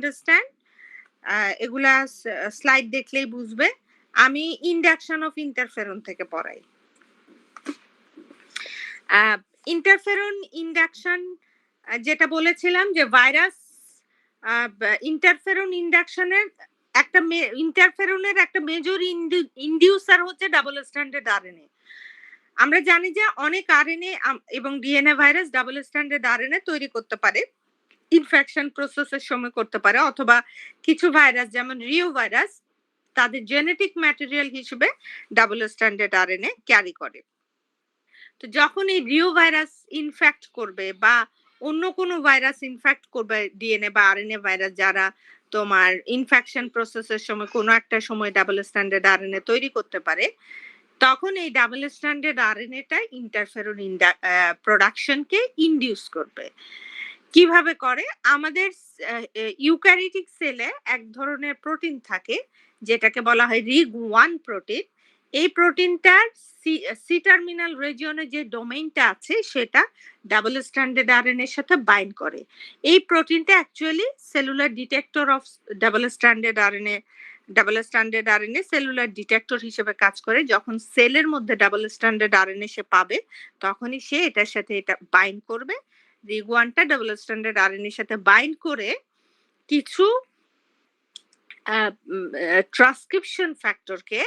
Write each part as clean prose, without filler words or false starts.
Understand এগুলা slide দেখলেই বুঝবে। আমি ইন্ডাকশন অফ ইন্টারফেরন থেকে পড়াই। ইন্টারফেরন ইন্ডাকশন যেটা বলেছিলাম যে ভাইরাস ইন্টারফেরন ইন্ডাকশনের ইন্টারফেরনের একটা মেজর ইন্ডিউসার হচ্ছে ডাবল স্ট্যান্ডার্ড আরএনএ। আমরা জানি যে অনেক আরএনএ এবং DNA virus double standard RNA তৈরি করতে পারে, ইনফেকশন প্রসেসের সময় করতে পারে, অথবা কিছু ভাইরাস যেমন রিও ভাইরাস তাদের জেনেটিক ম্যাটেরিয়াল হিসেবে ডাবল স্ট্যান্ডার্ড আরএনএ ক্যারি করে। তো যখন এই রিও ভাইরাস ইনফেক্ট করবে বা অন্য কোনো ভাইরাস ইনফেক্ট করবে ডিএনএ বা আরএনএ ভাইরাস, যারা তোমার ইনফেকশন প্রসেসের সময় কোনো একটা সময় ডাবল স্ট্যান্ডার্ড আরএনএ তৈরি করতে পারে, তখন এই ডাবল স্ট্যান্ডার্ড আরএনএটা ইন্টারফেরন প্রোডাকশনকে ইনডিউস করবে। কিভাবে করে? আমাদের ইউক্যারিওটিক সেলে এক ধরনের প্রোটিন থাকে যেটাকে বলা হয় রিগ1 প্রোটিন। এই প্রোটিনটার সি টার্মিনাল রিজিয়নে যে ডোমেইনটা আছে সেটা ডাবল স্ট্যান্ডার্ড আরএনএ এর সাথে বাইন্ড করে। এই প্রোটিনটা actually cellular detector of double standard RNA cellular detector হিসেবে কাজ করে। যখন সেলের মধ্যে ডাবল স্ট্যান্ডার্ড আরএনএ সে পাবে, তখনই সে এটার সাথে এটা বাইন্ড করবে। রিগ1টা ডাবল স্ট্যান্ডার্ড আরএনএ এর সাথে বাইন্ড করে কিছু ট্রান্সক্রিপশন ফ্যাক্টরকে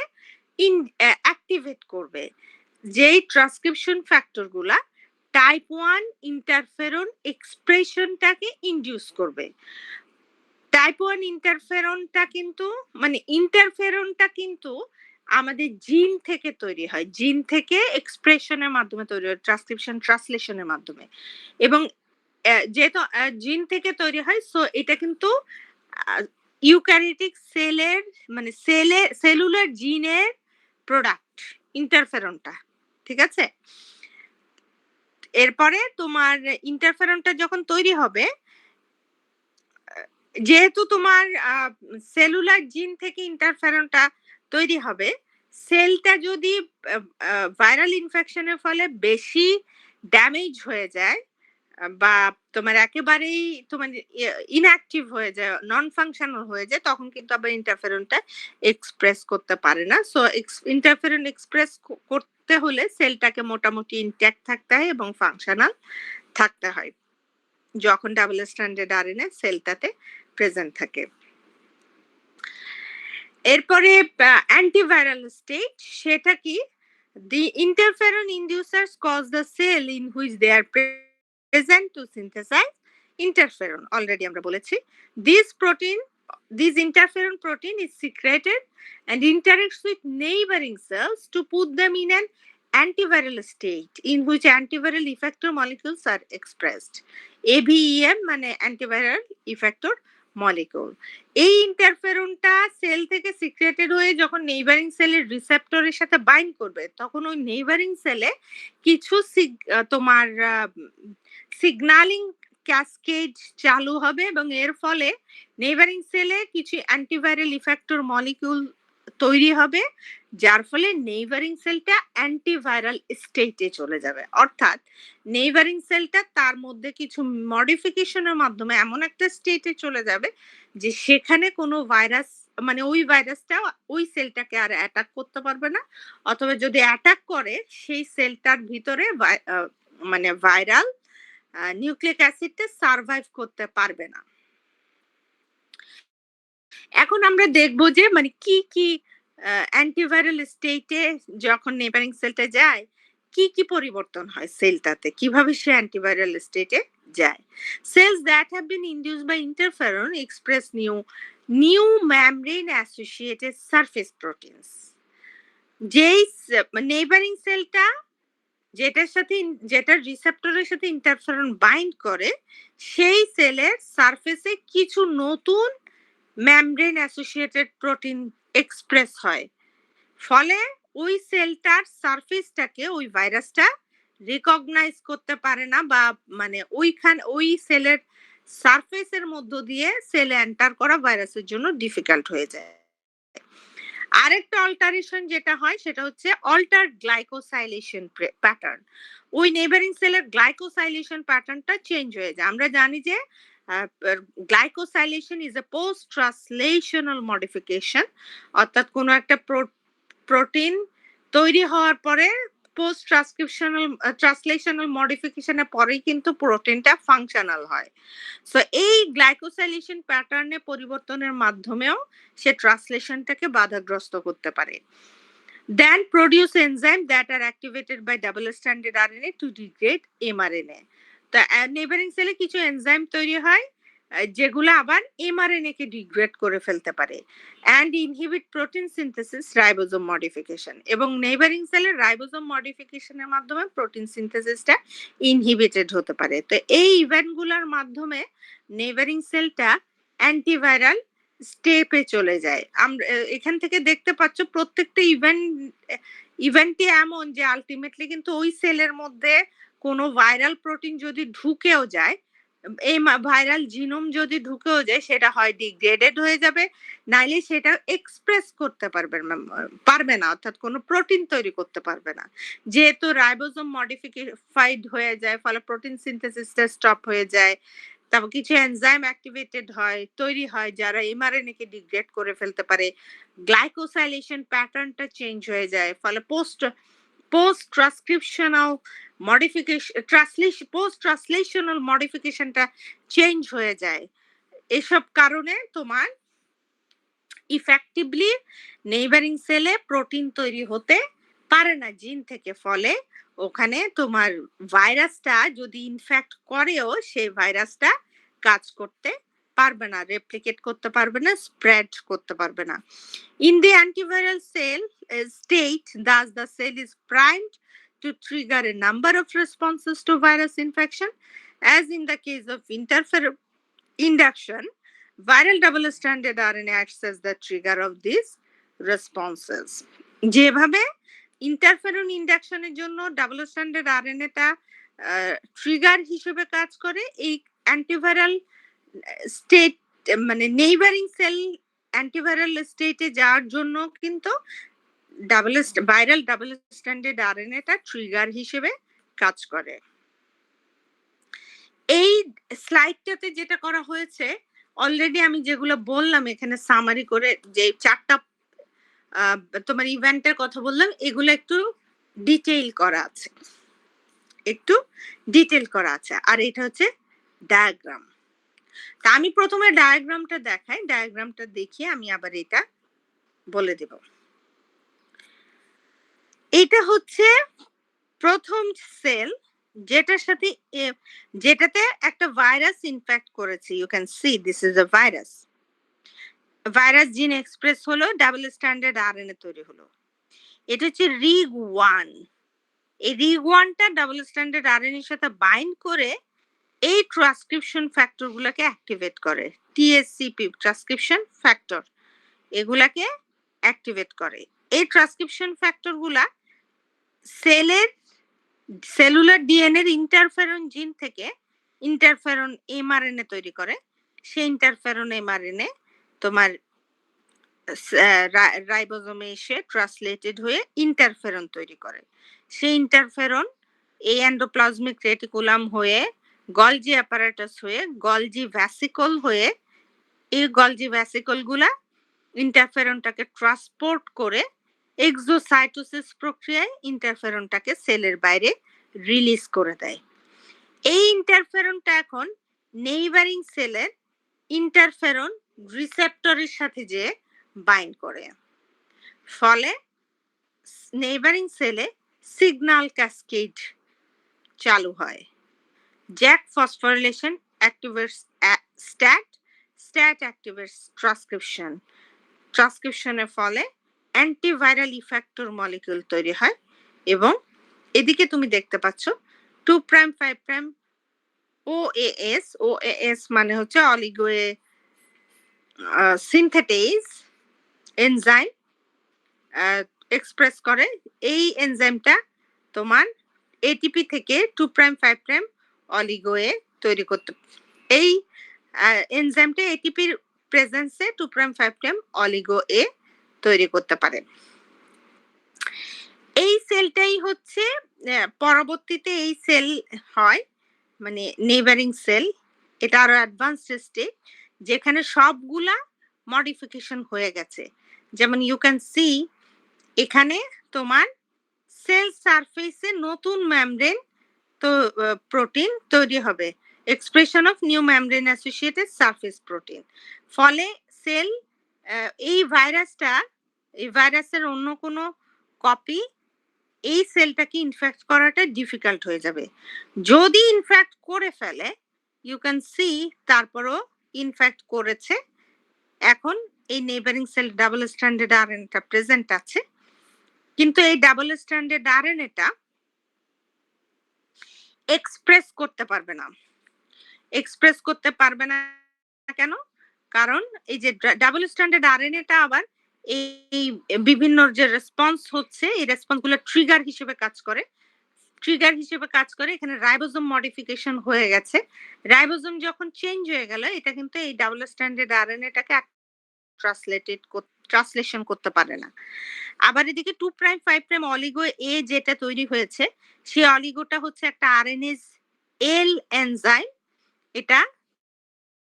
অ্যাক্টিভেট করবে, যেই ট্রান্সক্রিপশন ফ্যাক্টরগুলা টাইপ 1 ইন্টারফেরন এক্সপ্রেশনটাকে ইনডিউস করবে। টাইপ 1 ইন্টারফেরনটা কিন্তু আমাদের জিন থেকে তৈরি হয়, জিন থেকে এক্সপ্রেশনের মাধ্যমে তৈরি হয়, ট্রান্সক্রিপশন ট্রান্সলেশনের মাধ্যমে। এবং যেহেতু জিন থেকে তৈরি হয়, সো এটা কিন্তু ইউক্যারিওটিক সেলের সেলুলার জিনের প্রোডাক্ট ইন্টারফেরনটা, ঠিক আছে? এরপরে তোমার ইন্টারফেরনটা যখন তৈরি হবে, যেহেতু তোমার সেলুলার জিন থেকে ইন্টারফেরনটা তৈরি হবে, সেলটা যদি ভাইরাল ইনফেকশনের ফলে বেশি ড্যামেজ হয়ে যায় বা তোমার একেবারেই তোমার ইনঅ্যাক্টিভ হয়ে যায়, নন ফাংশনাল হয়ে যায়, তখন কিন্তু আবার ইন্টারফেরনটা এক্সপ্রেস করতে পারে না। সো ইন্টারফেরন এক্সপ্রেস করতে হলে সেলটাকে মোটামুটি ইনট্যাক্ট থাকতে হয় এবং ফাংশনাল থাকতে হয় যখন ডাবল স্ট্যান্ডার্ড আরএনএ সেলটাতে প্রেজেন্ট থাকে। এরপরে অ্যান্টিভাইরাল স্টেট, সেটা কি? The interferon inducers cause the cell in which they are present to synthesize interferon. Already আমরা বলেছি, this interferon protein is secreted and interacts with neighboring cells to put them in an antiviral state in which antiviral effector molecules are expressed. AVEM মানে antiviral effector molecule. এই ইন্টারফেরনটা sell থেকে secreted হয়ে যখন neighbouring সেলের রিসেপ্টরের সাথে bind করবে, তখন ওই নেইবারিং সেলে কিছু তোমার সিগন্যালিং ক্যাসকেড চালু হবে এবং এর ফলে নেইবারিং সেলে কিছু অ্যান্টিভাইরাল ইফেক্টর মলিকিউল তৈরি হবে, যার ফলে নেইবারিং সেলটা অ্যান্টিভাইরাল স্টেটে চলে যাবে। অর্থাৎ নেইবারিং সেলটা তার মধ্যে কিছু মডিফিকেশনের মাধ্যমে এমন একটা স্টেটে চলে যাবে যে সেখানে কোনো ভাইরাস ওই ভাইরাসটা ওই সেলটাকে আর অ্যাটাক করতে পারবে না, অথবা যদি অ্যাটাক করে সেই সেলটার ভিতরে ভাইরাল নিউক্লিক অ্যাসিডটা সারভাইভ করতে পারবে না। এখন আমরা দেখব যে কি কি অ্যান্টিভাইরাল স্টেটে যখন নেইবারিং সেলটা যায় কি কি পরিবর্তন হয় সেলটাতে, কিভাবে সে অ্যান্টিভাইরাল স্টেটে যায়। Cells that have been induced by interferon express new membrane associated surface proteins. যেই নেইবারিং সেলটা যেটার রিসেপ্টরের সাথে ইন্টারফেরন বাইন্ড করে, সেই সেলের সারফেসে কিছু নতুন মেমব্রেন অ্যাসোসিয়েটেড প্রোটিন এক্সপ্রেস হয়, ফলে ওই সেলটার সারফেসটাকে ওই ভাইরাসটা রিকগনাইজ করতে পারে না, বা ওই সেলের সারফেসের মধ্য দিয়ে সেলে এন্টার করা ভাইরাসের জন্য ডিফিকাল্ট হয়ে যায়। আরেকটা অল্টারেশন যেটা হয় সেটা হচ্ছে অল্টার্ড গ্লাইকোসাইলেশন প্যাটার্ন। ওই নেইবারিং সেলের গ্লাইকোসাইলেশন প্যাটার্নটা চেঞ্জ হয়ে যায়। আমরা জানি যে glycosylation is a post translational modification, অর্থাৎ কোনো একটা প্রোটিন তৈরি হওয়ার পরে পোস্ট ট্রান্সলেশনাল মডিফিকেশনের পরেই কিন্তু প্রোটিনটা ফাংশনাল হয়। সো এই গ্লাইকোসাইলেশন প্যাটার্নে পরিবর্তনের মাধ্যমেও সে ট্রান্সলেশনটাকে বাধাগ্রস্ত করতে পারে। Then produce enzymes that are activated by double stranded RNA to degrade mRNA. তো নেইবারিং সেলে কিছু এনজাইম তৈরি হয় যেগুলো আবার এমআরএনএ কে ডিগ্রেড করে ফেলতে পারে and inhibit protein synthesis ribosome modification, এবং নেইবারিং সেলের রাইবোজোম মডিফিকেশনের মাধ্যমে প্রোটিন সিনথেসিসটা ইনহিবিটেড হতে পারে। তো এই ইভেন্টগুলোর মাধ্যমে নেইবারিং সেলটা অ্যান্টিভাইরাল স্টেপে চলে যায়। আমরা এখান থেকে দেখতে পাচ্ছ প্রত্যেকটা ইভেন্টই এমন যে আলটিমেটলি কিন্তু ওই সেলের মধ্যে কোনো ভাইরাল প্রোটিন যদি ঢুকেও যায়, এই ভাইরাল জিনোম যদি ঢুকেও যায়, সেটা হয় ডিগ্রেডেড হয়ে যাবে, নাইলে সেটা এক্সপ্রেস করতে পারবে না, অর্থাৎ কোনো প্রোটিন তৈরি করতে পারবে না। যেহেতু রাইবোজোম মডিফাইড হয়ে যায়, ফলে প্রোটিন সিনথেসিসটা স্টপ হয়ে যায়। তারপর কিছু এনজাইম অ্যাক্টিভেটেড হয়, তৈরি হয়, যারা এমআরএনএ কে ডিগ্রেড করে ফেলতে পারে। গ্লাইকোসাইলেশন প্যাটার্নটা চেঞ্জ হয়ে যায়, ফলে পোস্ট ট্রান্সক্রিপশনাল পোস্ট ট্রান্সলেশনাল মডিফিকেশনটা চেঞ্জ হয়ে যায়। এসব কারণে তোমার ইফেক্টিভলি নেইবারিং সেলে প্রোটিন তৈরি হতে পারে না জিন থেকে, ফলে ওখানে তোমার ভাইরাসটা যদি ইনফেক্ট করেও সেই ভাইরাসটা কাজ করতে পারবে না, রেপ্লিকেট করতে পারবে না, স্প্রেড করতে পারবে না। In the antiviral cell state, thus the cell is primed to trigger a number of responses to virus infection. As in the case of interferon induction, viral double-stranded RNA acts as the trigger of these responses. যেভাবে interferon ইন্ডাকশনের জন্য double standard আরএনএটা trigger হিসেবে কাজ করে, এই antiviral state মানে neighbouring sell antiviral স্টেটে যাওয়ার জন্য কিন্তু ভাইরাল ডাবল স্ট্যান্ডার্ড আরএনএটা ট্রিগার হিসেবে কাজ করে। এই স্লাইডটাতে যেটা করা হয়েছে, অলরেডি আমি যেগুলো বললাম এখানে সামারি করে, যে চারটা তোমার ইভেন্টের কথা বললাম, এগুলো একটু ডিটেইল করা আছে, আর এটা হচ্ছে ডায়াগ্রাম। তা আমি প্রথমে ডায়াগ্রামটা দেখাই, ডায়াগ্রামটা দেখিয়ে আমি আবার এটা বলে দেব। এটা হচ্ছে প্রথম সেল, যেটাতে একটা ভাইরাস ইনফেক্ট করেছে। You can see this is a virus gene express হলো, ডাবল স্ট্যান্ডার্ড আরএনএ তৈরি হলো। এটা হচ্ছে রিগ1। এই রিগ1টা ডাবল স্ট্যান্ডার্ড আরএনএ এর সাথে বাইন্ড করে এই ট্রান্সক্রিপশন ফ্যাক্টর গুলাকে অ্যাক্টিভেট করে। টিএসসিপি ট্রান্সক্রিপশন ফ্যাক্টর এগুলাকে অ্যাক্টিভেট করে। এই ট্রান্সক্রিপশন ফ্যাক্টর গুলা সেলুলার ডিএনএ এর ইন্টারফেরন জিন থেকে ইন্টারফেরন এমআরএনএ তৈরি করে। সেই ইন্টারফেরন এমআরএনএ তোমার রাইবোজোমে এসে ট্রান্সলেটেড হয়ে ইন্টারফেরন তৈরি করে। সেই ইন্টারফেরন এই এন্ডোপ্লাজমিক রেটিকুলাম হয়ে গলজি অ্যাপারেটাস হয়ে গলজি ভ্যাসিকল হয়ে, এই গলজি ভ্যাসিকল গুলা ইন্টারফেরনটাকে ট্রান্সপোর্ট করে এক্সোসাইটোসিস প্রক্রিয়ায় ইন্টারফেরনটাকে সেলের বাইরে রিলিজ করে দেয়। এই ইন্টারফেরনটা এখন নেইবারিং সেলের ইন্টারফেরন রিসেপ্টরের সাথে যে বাইন্ড করে, ফলে নেইবারিং সেলে সিগন্যাল ক্যাসকেড চালু হয়। JAK phosphorylation activates STAT activates ট্রান্সক্রিপশনের ফলে অ্যান্টিভাইরাল ইফেক্টর মলিকিউল তৈরি হয়, এবং এদিকে তুমি দেখতে পাচ্ছ 2 প্রাইম 5 প্রাইম ওএএস মানে হচ্ছে অলিগোয়ে সিনথেটেজ এনজাইম এক্সপ্রেস করে। এই এনজাইমটা তোমার এটিপি থেকে 2 প্রাইম 5 প্রাইম অলিগোয়ে তৈরি করতে, এই এনজাইমটা এটিপির প্রেজেন্সে 2 প্রাইম 5 প্রাইম অলিগো এ তৈরি করতে পারে। এই সেলটাই হচ্ছে পরবর্তীতে এই সেল হয় মানে নেইবারিং সেল, এটা আরো অ্যাডভান্সড স্টেজ, যেখানে সবগুলা মডিফিকেশন হয়ে গেছে। যেমন ইউ ক্যান সি এখানে তোমার সেল সারফেসে নতুন মেমব্রেন তো প্রোটিন তৈরি হবে, expression of new membrane associated surface protein. ফলে সেল এই ভাইরাসের অন্য কোনো কপি এই সেলটাকে ইনফেক্ট করাটা ডিফিকাল্ট হয়ে যাবে। যদি ইনফেক্ট করে ফেলে, ইউ ক্যান সি তারপরও ইনফেক্ট করেছে, এখন এই নেইবারিং সেল ডাবল স্ট্র্যান্ডেড আরএনএটা প্রেজেন্ট আছে, কিন্তু এই ডাবল স্ট্র্যান্ডেড আরএনএটা এক্সপ্রেস করতে পারবে না। এক্সপ্রেস করতে পারবে না কেন? কারণ এই যে ডাবল স্ট্র্যান্ডেড আরএনএটা আবার এই বিভিন্ন যে রেসপন্স হচ্ছে, এই রেসপন্স গুলো ট্রিগার হিসেবে কাজ করে। এখানে রাইবোজোম মডিফিকেশন হয়ে গেছে। রাইবোজোম যখন চেঞ্জ হয়ে গেল, এটা কিন্তু এই ডাবল স্ট্র্যান্ডেড আরএনএটাকে ট্রান্সলেশন করতে পারে না। আবার এদিকে 2 প্রাইম 5 প্রাইম অলিগো এ যেটা তৈরি হয়েছে, সেই অলিগোটা হচ্ছে একটা আরএনএজ এল এনজাইম। এটা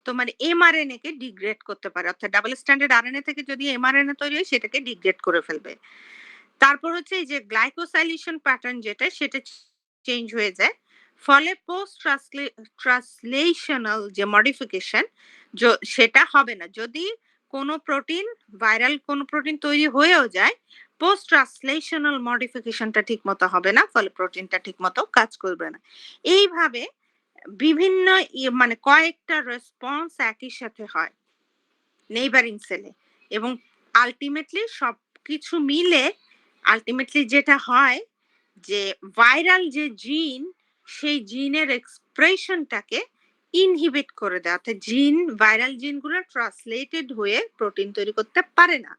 তোমার এমআরএনএ কে ডিগ্রেড করতে পারে, অর্থাৎ ডাবল স্ট্যান্ডার্ড আরএনএ থেকে যদি এমআরএনএ তৈরি হয় সেটাকে ডিগ্রেড করে ফেলবে। তারপর হচ্ছে এই যে গ্লাইকোসাইলেশন প্যাটার্ন যেটা, সেটা চেঞ্জ হয়ে যায়। ফলে পোস্ট ট্রান্সলেশনাল যে মডিফিকেশন সেটা হবে না। যদি কোনো প্রোটিন, ভাইরাল কোনো প্রোটিন তৈরি হয়েও যায়, পোস্ট ট্রান্সলেশনাল মডিফিকেশনটা ঠিক মতো হবে না, ফলে প্রোটিনটা ঠিক মতো কাজ করবে না। এইভাবে বিভিন্ন মানে কয়েকটা রেসপন্স একই সাথে হয় নেইবারিং সেলে, এবং আলটিমেটলি সবকিছু মিলে আলটিমেটলি যেটা হয় যে ভাইরাল যে জিন, সেই জিনের এক্সপ্রেশনটাকে ইনহিবিট করে দেয়, অর্থাৎ ভাইরাল জিনগুলো ট্রান্সলেটেড হয়ে প্রোটিন তৈরি করতে পারে না।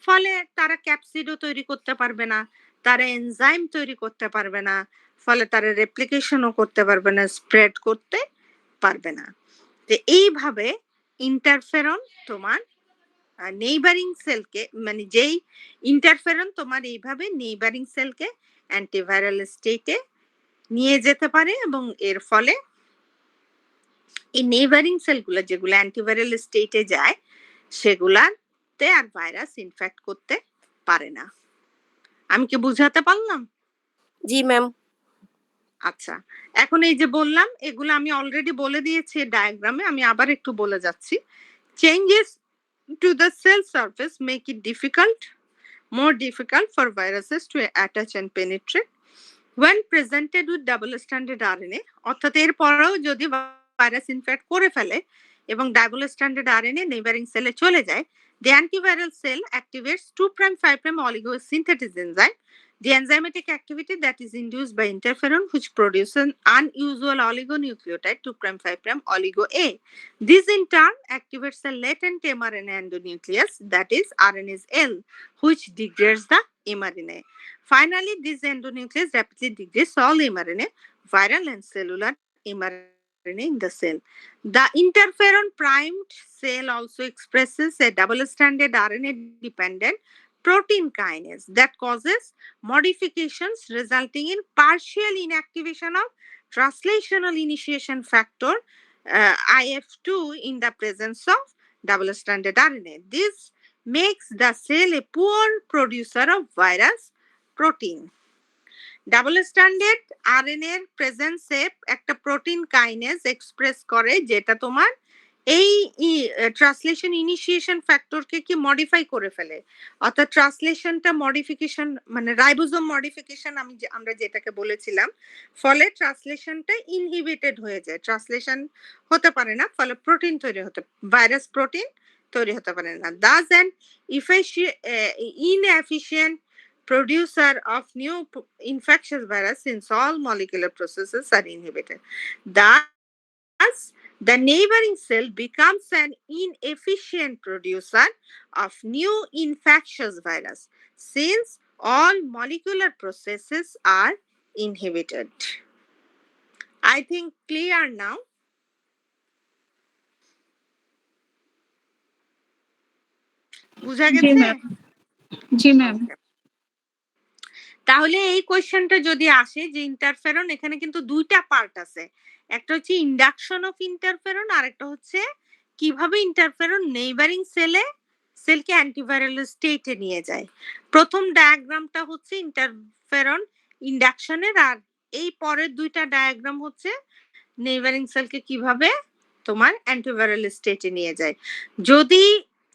ফলে তারা ক্যাপসিডও তৈরি করতে পারবে না, তারা এনজাইম তৈরি করতে পারবে না, ফলে তারা রেপ্লিকেশনও করতে পারবে না, স্প্রেড করতে পারবে না। তো এইভাবে ইন্টারফেরন তোমার নেইবারিং সেলকে, মানে যেই ইন্টারফেরন তোমার এইভাবে নেইবারিং সেলকে অ্যান্টিভাইরাল স্টেটে নিয়ে যেতে পারে, এবং এর ফলে এই নেইবারিং সেলগুলো যেগুলো অ্যান্টিভাইরাল স্টেটে যায়, সেগুলাতে আর ভাইরাস ইনফেক্ট করতে পারে না। আমি কি বুঝাতে পারলাম? জি ম্যাম। আচ্ছা, এখন এই যে বললাম, এগুলো আমি অলরেডি বলে দিয়েছি ডায়াগ্রামে, আমি আবার একটু বলে যাচ্ছি। Changes to the cell surface make it more difficult for viruses to attach and penetrate when presented with double stranded RNA। অর্থাৎ এর পরেও যদি ভাইরাস ইনফেক্ট করে ফেলে এবং ডাবল স্ট্যান্ডার্ড আরএনএ নেইবারিং সেলে চলে যায়, the antiviral cell activates 2 prime 5 prime oligosynthesis enzyme, the enzymatic activity that is induced by interferon, which produces an unusual oligonucleotide 2 prime 5 prime oligo A. This in turn activates a latent mRNA endonuclease, that is RNase L, which degrades the mRNA. Finally, this endonuclease rapidly degrades all mRNA, viral and cellular mRNA in the cell. The interferon primed cell also expresses a double-stranded RNA-dependent protein kinase that causes modifications resulting in partial inactivation of translational initiation factor IF2 in the presence of double-stranded RNA. This makes the cell a poor producer of virus protein. Double standard RNA এর প্রেজেন্সে একটা protein kinase express করে, যেটা তোমার এই translation initiation ফ্যাক্টরকে কি modify করে ফেলে, অর্থাৎ ট্রান্সলেশনটা মডিফিকেশন, মানে রাইবোজোম মডিফিকেশন আমরা যেটাকে বলেছিলাম, ফলে ট্রান্সলেশনটা ইনহিবিটেড হয়ে যায়, ট্রান্সলেশন হতে পারে না, ফলে প্রোটিন ভাইরাস প্রোটিন তৈরি হতে পারে না। Das an inefficient producer of new infectious virus since all molecular processes are inhibited. Thus, the neighboring cell becomes an inefficient producer of new infectious virus since all molecular processes are inhibited. I think clear now. বুঝা গেছে? জি ma'am. তাহলে এই কোয়েশ্চেনটা যদি আসে যে interferon, এখানে কিন্তু দুইটা পার্ট আছে। একটা হচ্ছে ইন্ডাকশন অফ ইন্টারফেরন, আর একটা হচ্ছে কিভাবে ইন্টারফেরন নেইবারিং সেলকে অ্যান্টিভাইরাল স্টেটে নিয়ে যায়। প্রথম ডায়াগ্রামটা হচ্ছে ইন্টারফেরন ইন্ডাকশনের, আর এই পরের দুইটা ডায়াগ্রাম হচ্ছে নেইবারিং সেলকে কিভাবে তোমার অ্যান্টিভাইরাল স্টেটে নিয়ে যায়। যদি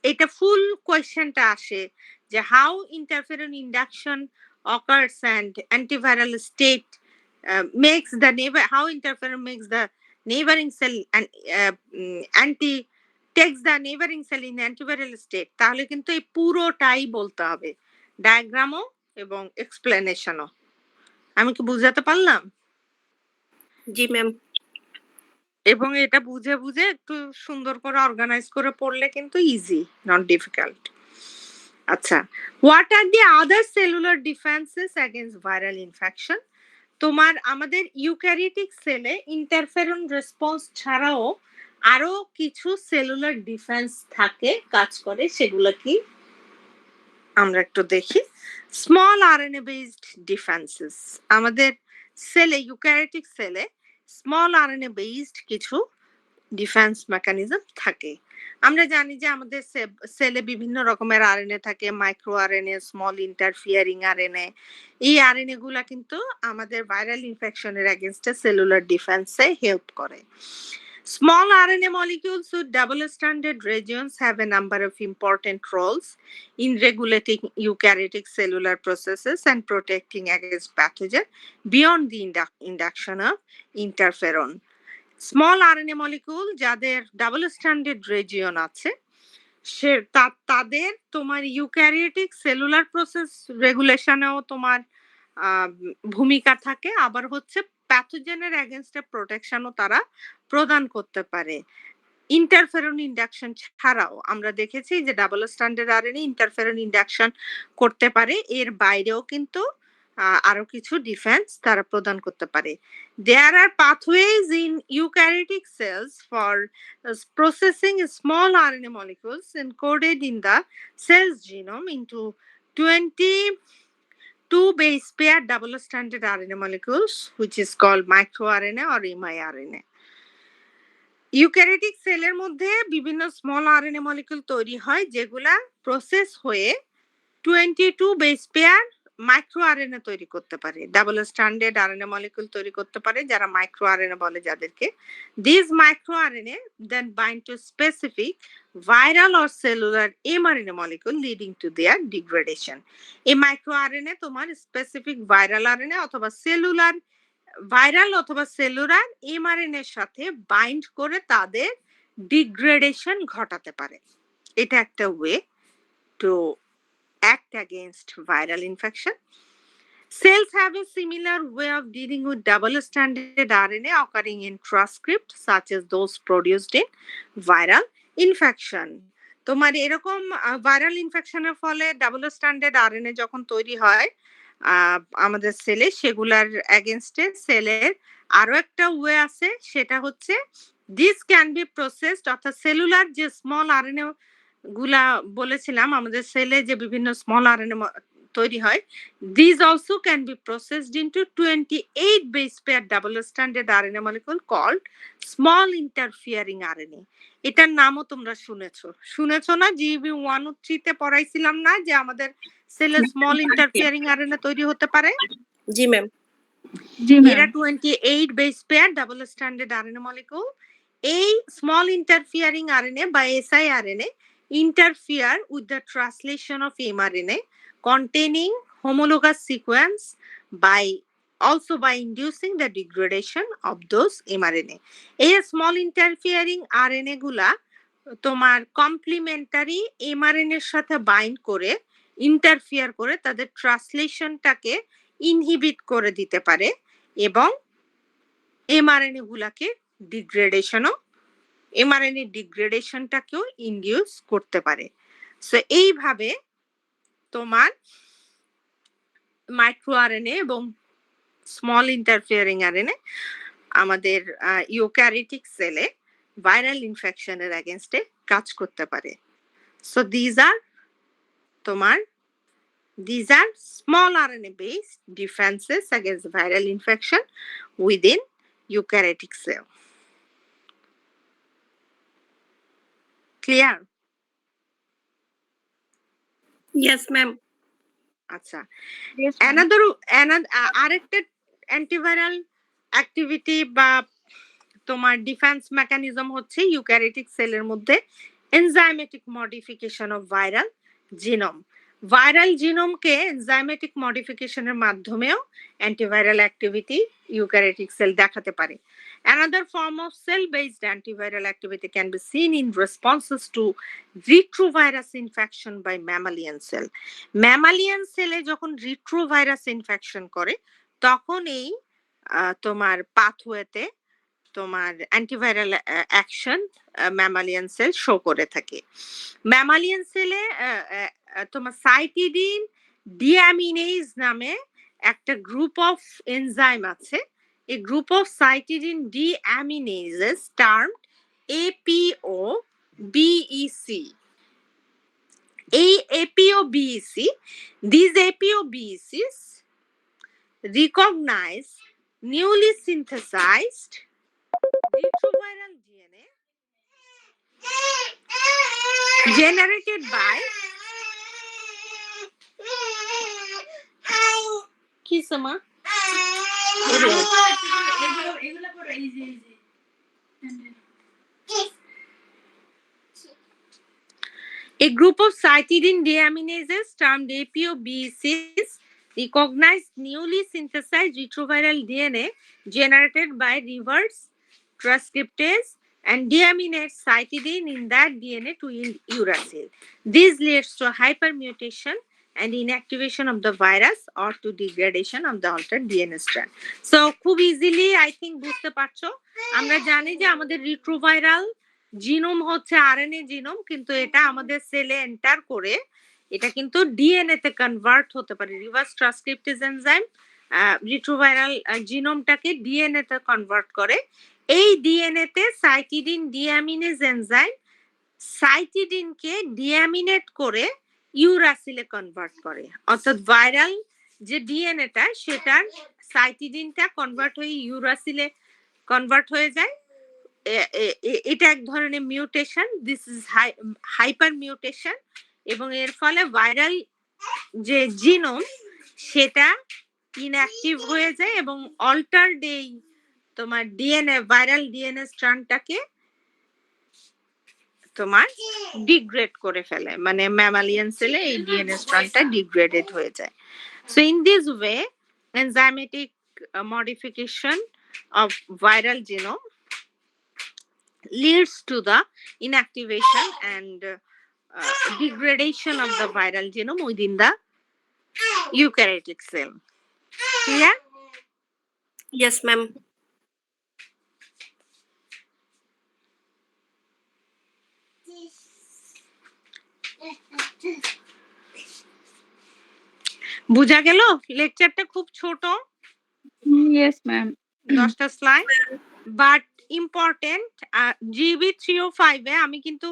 এটা ফুল কোয়েশ্চেনটা আসে যে how interferon induction occurs and antiviral state makes the neighbor, how interferon makes the neighboring cell and anti takes the neighboring cell in antiviral state, তাহলে কিন্তু এই পুরোটাই বলতে হবে, ডায়াগ্রামও এবং এক্সপ্লেনেশনও। আমি কি বুঝাতে পারলাম? জি ম্যাম। এবং এটা বুঝে বুঝে একটু সুন্দর করে অর্গানাইজ করে পড়লে কিন্তু ইজি, নট ডিফিকাল্ট। আচ্ছা, what are the other cellular defences against viral infection? তোমার আমাদের ইউক্যারিওটিক সেলে ইন্টারফেরন রেসপন্স ছাড়াও আরো কিছু সেলুলার ডিফেন্স থাকে, কাজ করে, সেগুলো কি আমরা একটু দেখি। স্মল আরএনএ বেসড ডিফেন্সেস, আমাদের সেলে ইউক্যারিওটিক সেলে স্মল আরএনএ বেসড কিছু ডিফেন্স মেকানিজম থাকে। আমরা জানি যে আমাদের সেলে বিভিন্ন রকমের আরএনএ থাকে, micro RNA, small interfering RNA. এই আরএনএ গুলা কিন্তু আমাদের ভাইরাল ইনফেকশনের এগেইনস্টে সেলুলার ডিফেন্সে হেল্প করে। Small RNA molecules with double-stranded regions have a number of important roles in regulating eukaryotic cellular processes and protecting against pathogen beyond the induction of interferon. Small RNA molecule যাদের double standard region আছে, সে তাদের তোমার eukaryotic cellular process রেগুলেশনেও তোমার ভূমিকা থাকে, আবার হচ্ছে প্যাথোজেনের এগেইনস্টে প্রোটেকশনও তারা প্রদান করতে পারে। ইন্টারফেরন ইন্ডাকশন ছাড়াও আমরা দেখেছি যে double standard RNA interferon induction করতে পারে, এর বাইরেও কিন্তু আরো কিছু ডিফেন্স তারা প্রদান করতে পারে। There are pathways in eukaryotic cells for processing small RNA molecules encoded in the cell's genome into 22 base pair double stranded RNA molecules, which is called microRNA or miRNA. Eukaryotic সেলের মধ্যে বিভিন্ন small RNA molecule তৈরি হয়, যেগুলা process হয়ে 22 base pair micro RNA তৈরি করতে পারে, ডাবল স্ট্যান্ডার্ড আরএনএ মলিকিউল তৈরি করতে পারে, যারা মাইক্রো আরএনএ বলে যাদেরকে। This micro RNA then bind to specific viral or cellular mRNA molecule leading to their degradation. এই মাইক্রো আরএনএ তোমার স্পেসিফিক ভাইরাল আরএনএ অথবা সেলুলার ভাইরাল অথবা সেলুলার এমআরএনএ এর সাথে বাইন্ড করে তাদের ডিগ্রেডেশন ঘটাতে পারে। এটা একটা way to act against viral infection. Cells have a similar way of dealing with double-stranded RNA occurring in transcript, such as those produced in viral infection. তোমার এরকম ভাইরাল ইনফেকশনের ফলে ডাবল স্ট্যান্ডার্ড আরএনএ যখন তৈরি হয় আমাদের সেলে, সেগুলার এগেইনস্টে সেলের আরো একটা ওয়ে আছে, সেটা হচ্ছে দিস ক্যান বি প্রসেসড, অর্থাৎ সেলুলার যে স্মল আরএনএ গুলা বলেছিলাম আমাদের সেলে যে বিভিন্ন স্মল আরএনএ তৈরি হয়, these also can be processed into 28 base pair double stranded RNA molecule called small interfering RNA. এটার নামও তোমরা শুনেছো না? জিবি 1 ও 3 তে পড়াইছিলাম না যে আমাদের সেলে স্মল ইন্টারফিয়ারিং আরএনএ তৈরি হতে পারে? জি ম্যাম। এরা 28 base pair double standard RNA molecule. এই স্মল ইন্টারফিয়ারিং আরএনএ বা siRNA interfere with the translation of mRNA containing homologous sequence by inducing the degradation of those mRNA. এই স্মল ইন্টারফিয়ারিং আরএনএ গুলা তোমার complimentary mRNA এর সাথে bind করে interfere করে তাদের ট্রান্সলেশনটাকে ইনহিবিট করে দিতে পারে এবং এমআরএনএ গুলাকে এমআরএনএ ডিগ্রেডেশনটাকেও ইনডিউস করতে পারে। সো এইভাবে তোমার মাইক্রো আরএনএ এবং স্মল ইন্টারফিয়ারিং আরএনএ আমাদের ইউক্যারিওটিক সেলে ভাইরাল ইনফেকশনের এগেইনস্টে কাজ করতে পারে। সো দিজ আর তোমার These are small RNA-based defenses against viral infection within eukaryotic cell. Clear? Yes, ma'am. আচ্ছা, Yes, ma'am. another আরেকটা অ্যান্টিভাইরাল অ্যাক্টিভিটি বা তোমার ডিফেন্স মেকানিজম হচ্ছে ইউক্যারিওটিক সেলের মধ্যে enzymatic modification of viral genome. Viral জিনোমকে enzymatic মডিফিকেশনের মাধ্যমেও অ্যান্টিভাইরাল অ্যাক্টিভিটি ইউক্যারিওটিক সেল দেখাতে পারে। Another form of cell-based antiviral activity can be seen in responses to retrovirus infection by mammalian cell. Mammalian cell-এ যখন retrovirus infection করে তখন এই তোমার পাথওয়েতে তোমার antiviral action mammalian cell show করে থাকে। ম্যামালিয়ান সেলে তোমার সাইটিডিন ডিঅ্যামিনেজ নামে একটা গ্রুপ অফ এনজাইম আছে। এই group of cytidine ডিঅ্যামিনেজেস termed এপিও BEC. এই এপিও BEC, these APO BECs recognize newly synthesized retroviral DNA generated by কি সমা A group of cytidine deaminases termed APO-BECs recognize newly synthesized retroviral DNA generated by reverse transcriptase and deaminate cytidine in that DNA to yield uracil. This leads to hypermutation and inactivation of the virus or to degradation of the altered DNA strand. So, খুব easily I think বুঝতে পারছো, আমরা জানি যে আমাদের রিট্রোভাইরাল genome হচ্ছে RNA genome, কিন্তু এটা আমাদের সেলে এন্টার করে এটা কিন্তু ডিএনএ তে কনভার্ট হতে পারে। রিভার্স ট্রান্সক্রিপ্টেজ এনজাইম রিট্রোভাইরাল জিনোমটাকে ডিএনএ তে কনভার্ট করে। এই ডিএনএ তে সাইটিডিন ডিঅ্যামিনেজ এনজাইম সাইটিডিনকে ডিঅ্যামিনেট করে ইউরাসিলে কনভার্ট করে। অর্থাৎ ভাইরাল যে ডিএনএটা সেটার সাইটিডিনটা কনভার্ট হয়ে ইউরাসিলে কনভার্ট হয়ে যায়। এটা এক ধরনের mutation, this is hyper mutation, এবং এর ফলে ভাইরাল যে জিনোম সেটা ইনঅ্যাক্টিভ হয়ে যায় এবং অল্টারড এই তোমার ডিএনএ ভাইরাল ডিএনএ স্ট্র্যান্ডটাকে তোমার ডিগ্রেড করে ফেলে, মানে ম্যামালিয়ান সেলে এই ডিএনএ স্ট্র্যান্ডটা ডিগ্রেডেড হয়ে যায়। So in this way enzymatic modification of viral genome leads to the inactivation and degradation of the viral genome within the eukaryotic cell. Clear? Yes, ma'am. বুঝা গেল? লেকচারটা খুব ছোট, Yes, ma'am. 10টা slide, but important. GB 305 এ আমি কিন্তু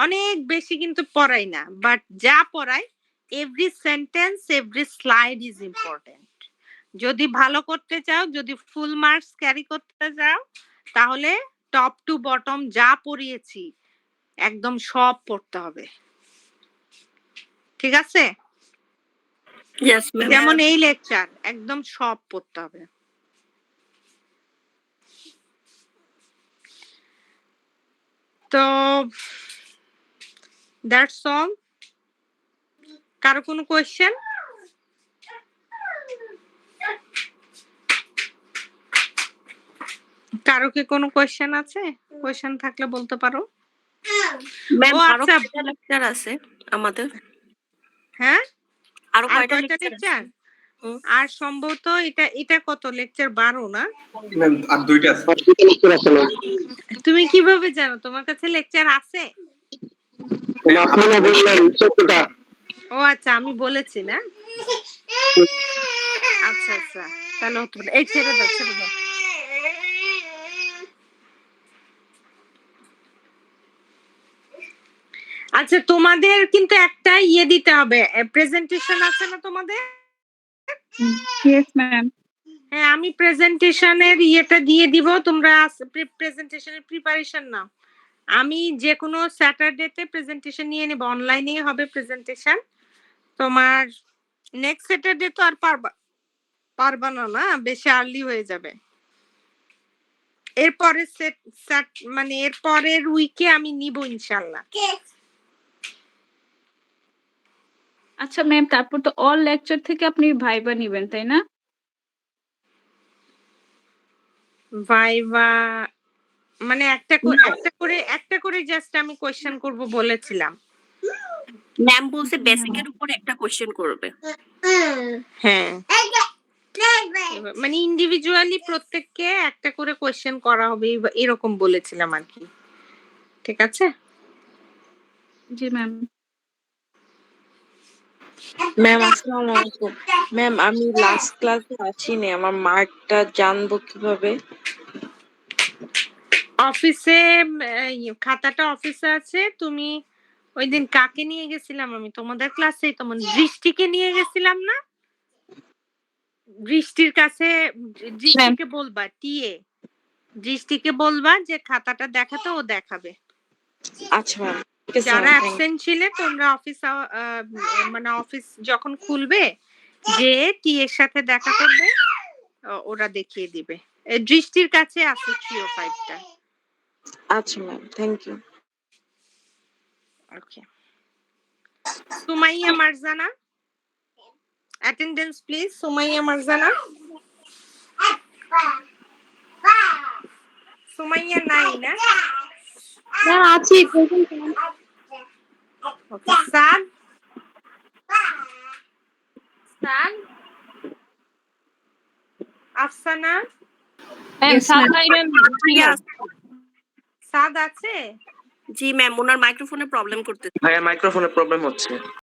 অনেক বেশি কিন্তু পড়াই না, বাট যা পড়াই every sentence every slide is important. যদি ভালো করতে চাও, যদি ফুল মার্কস ক্যারি করতে চাও, তাহলে টপ টু বটম যা পড়িয়েছি একদম সব পড়তে হবে, ঠিক আছে? Yes, ma'am. যেমন এই লেকচার একদম সব পড়তে হবে। তো দ্যাটস অল। কারো কোনো কোয়েশ্চেন? কারো কি কোনো কোয়েশ্চেন আছে? কোয়েশ্চেন থাকলে বলতে পারো। Ma'am, ও আরো আচ্ছা, কয়টা লেকচার আছে আমাদের? হ্যাঁ আরো আর কয়টা কয়টা লেকচার লেকচার? আছে? হুম। আর সম্ভবত এটা কত লেকচার? 12 না? ম্যাম আর দুইটা আছে। তুমি কিভাবে জানো? তোমার কাছে লেকচার আছে? আপনারা বললেন 14টা। ও আচ্ছা, আমি বলেছি না? আচ্ছা আচ্ছা, তাহলে হতো না। এই ছেড়ে দাও, ছেড়ে দাও। আচ্ছা আচ্ছা, তোমাদের কিন্তু একটা দিতে হবে, প্রেজেন্টেশন আছে না তোমাদের? Yes, ma'am. হ্যাঁ, আমি প্রেজেন্টেশনের ইয়েটা দিয়ে দিব, তোমরা প্রেজেন্টেশনের প্রিপারেশন নাও। আমি যে কোনো স্যাটারডেতে প্রেজেন্টেশন নিয়ে নেব, অনলাইনেই হবে প্রেজেন্টেশন। তোমার নেক্সট স্যাটারডে তো আর পারবা না, বেশি আর্লি হয়ে যাবে। এরপরে মানে এরপরের উইকে আমি নিব ইনশাল্লাহ। আচ্ছা ম্যাম, তারপর তো অল লেকচার থেকে আপনি ভাইবা নিবেন, তাই না? ভাইবা মানে একটা করে জাস্ট আমি কোয়েশ্চেন করব বলেছিলাম। ম্যাম বলছে বেসিকের উপর একটা কোশ্চেন করবে। হ্যাঁ, মানে ইন্ডিভিজুয়ালি প্রত্যেককে একটা করে কোয়েশ্চেন করা হবে, এরকম বলেছিলাম আর কি। ঠিক আছে? জি ম্যাম। ম্যাম আসসালামু আলাইকুম। ম্যাম আমি লাস্ট ক্লাসে আসিনি, আমার মার্কটা জানবো কিভাবে? অফিসে খাতাটা অফিসে আছে। তুমি ওই দিন কাকে নিয়ে গেছিলাম আমি তোমাদের ক্লাসে? তোমার দৃষ্টিকে নিয়ে গেছিলাম না? দৃষ্টির কাছে দৃষ্টিকে বলবা, দৃষ্টিকে বলবা যে খাতাটা দেখাতে, ও দেখাবে। আচ্ছা ম্যাম, ঠিক আছে যারা ম্যাম, অ্যাবসেন্ট ছিলে তোমরা মানে অফিস যখন খুলবে যে টি এর সাথে দেখা করবে, ওরা দেখিয়ে দিবে। দৃষ্টির কাছে আছে 305টা। আচ্ছা ma'am, thank you. Okay. Sumaiya Marjana, attendance please. Sumaiya Marjana, Sumaiya নাই না? ম্যাম আছি। ওকে। সাদ, সাদ, আফসানা, ম্যাম সাফাই ম্যাম সাদ আছে? জি ম্যাম, ওনার মাইক্রোফোনে প্রবলেম করতেছে। ভাইয়া মাইক্রোফোনের প্রবলেম হচ্ছে।